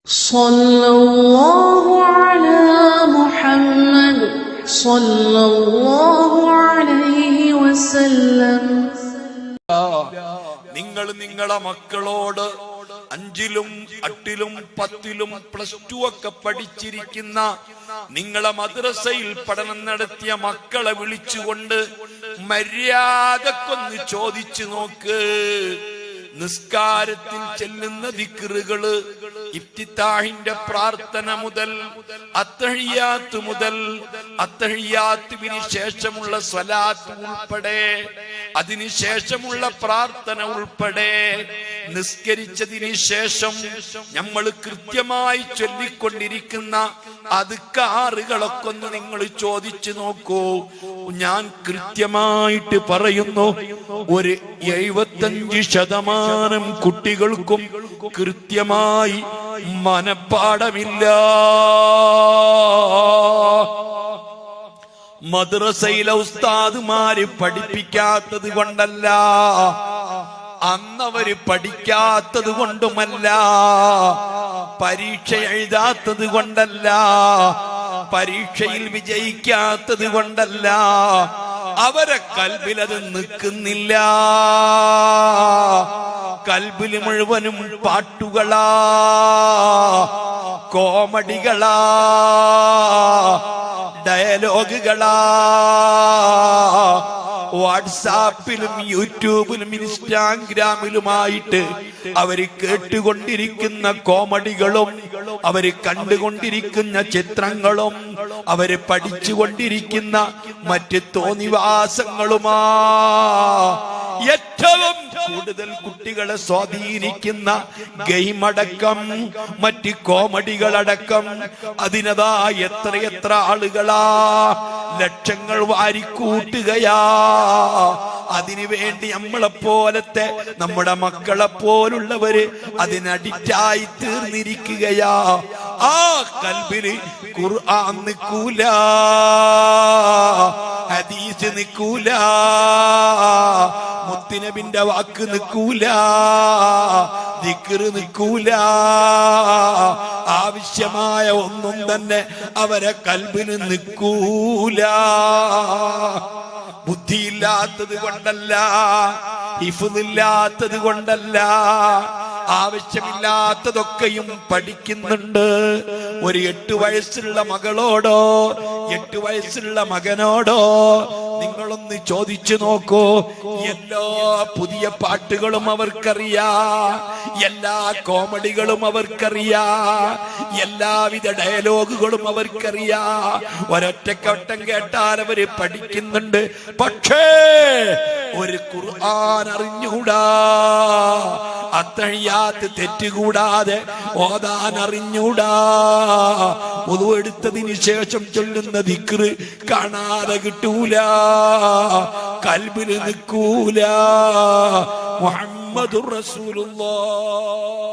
സല്ലല്ലാഹു അലാ മുഹമ്മദ് സല്ലല്ലാഹു അലൈഹി വസല്ലം. നിങ്ങൾ നിങ്ങളെ മക്കളോട് 5ലും 8ലും 10ലും +2 ഒക്കെ പഠിച്ചിരിക്കുന്ന നിങ്ങളെ മദ്രസയിൽ പഠനം നടത്തിയ മക്കളെ വിളിച്ചുകൊണ്ട് മര്യാദക്കൊന്ന് ചോദിച്ചു നോക്ക്. നിസ്കാരത്തിൽ ചെല്ലുന്ന ദിക്റുകള് ഇഫ്തിതാഹിന്റെ പ്രാർത്ഥന മുതൽ അത്തഹിയാത്ത് മുതൽ അത്തഹിയാത്തിന് ശേഷമുള്ള സ്വലാത്ത് ഉൾപ്പെടെ അതിനുശേഷമുള്ള പ്രാർത്ഥന ഉൾപ്പെടെ നിസ്കരിച്ചതിന് ശേഷം നമ്മൾ കൃത്യമായി ചൊല്ലിക്കൊണ്ടിരിക്കുന്ന അദ്കാറുകളൊക്കെ ഒന്ന് നിങ്ങൾ ചോദിച്ചു നോക്കൂ. ഞാൻ കൃത്യമായിട്ട് പറയുന്നു, ഒരു 75% കുട്ടികൾക്കും കൃത്യമായി മനപ്പാടമില്ല. മദ്രസയിലെ ഉസ്താദുമാര് പഠിപ്പിക്കാത്തത് കൊണ്ടല്ല, അന്നവര് പഠിക്കാത്തത് കൊണ്ടുമല്ല, പരീക്ഷ എഴുതാത്തത് കൊണ്ടല്ല, പരീക്ഷയിൽ വിജയിക്കാത്തത് കൊണ്ടല്ല, അവരെ കൽബിലത് നിൽക്കുന്നില്ല. കൽബില് മുഴുവനും പാട്ടുകളാ, കോമഡികളാ, ഡയലോഗുകളാ. വാട്സാപ്പിലും യൂട്യൂബിലും ഇൻസ്റ്റാഗ്രാമിലുമായിട്ട് അവര് കേട്ടുകൊണ്ടിരിക്കുന്ന കോമഡികളും അവര് കണ്ടുകൊണ്ടിരിക്കുന്ന ചിത്രങ്ങളും അവര് പഠിച്ചുകൊണ്ടിരിക്കുന്ന മറ്റ് തോന്നിവാസങ്ങളുമാ ഏറ്റവും കൂടുതൽ കുട്ടികളെ സ്വാധീനിക്കുന്ന ഗെയിമടക്കം മറ്റ് കോമഡികളടക്കം. അതിനതാ എത്രയെത്ര ആളുകളാ ലക്ഷങ്ങൾ വാരിക്കൂട്ടുകയാ. അതിനുവേണ്ടി നമ്മളെപ്പോലത്തെ നമ്മുടെ മക്കളെ പോലുള്ളവര് അതിനഡിക്റ്റായി തീർന്നിരിക്കുകയാ. ആ കൽബില് ഖുർആൻ നിൽക്കൂല, ഹദീസ് നിൽക്കൂല, മുത്തുനബിന്റെ വാക്ക് നിൽക്കൂല, ദിക്ർ നിൽക്കൂല. ആവശ്യമായ ഒന്നും തന്നെ അവരെ കൽബിന് നിൽക്കൂല. ബുദ്ധിയില്ലാത്തത് കൊണ്ടല്ല, ഹിഫ്ളില്ലാത്തത് കൊണ്ടല്ല, ആവശ്യമില്ലാത്തതൊക്കെയും പഠിക്കുന്നുണ്ട്. ഒരു 8 വയസ്സുള്ള മകളോടോ 8 വയസ്സുള്ള മകനോടോ നിങ്ങളൊന്ന് ചോദിച്ചു നോക്കൂ. എല്ലാ പുതിയ പാട്ടുകളും അവർക്കറിയാ, എല്ലാ കോമഡികളും അവർക്കറിയാ, എല്ലാവിധ ഡയലോഗുകളും അവർക്കറിയാ. ഒരൊറ്റക്കവട്ടം കേട്ടാൽ അവര് പഠിക്കുന്നുണ്ട്. പക്ഷേ ഒരു ഖുർആൻ അറിഞ്ഞൂടാ, അത്തഹിയാത്ത് തെറ്റുകൂടാതെ ഓതാൻ അറിഞ്ഞൂടാ, ഒതു എടുത്തതിന് ശേഷം ചൊല്ലുന്ന ദിക്ർ കാണാതെ കിട്ടൂല, കൽബിൽ നിൽക്കൂല. മുഹമ്മദുർ റസൂലുള്ളാഹ്.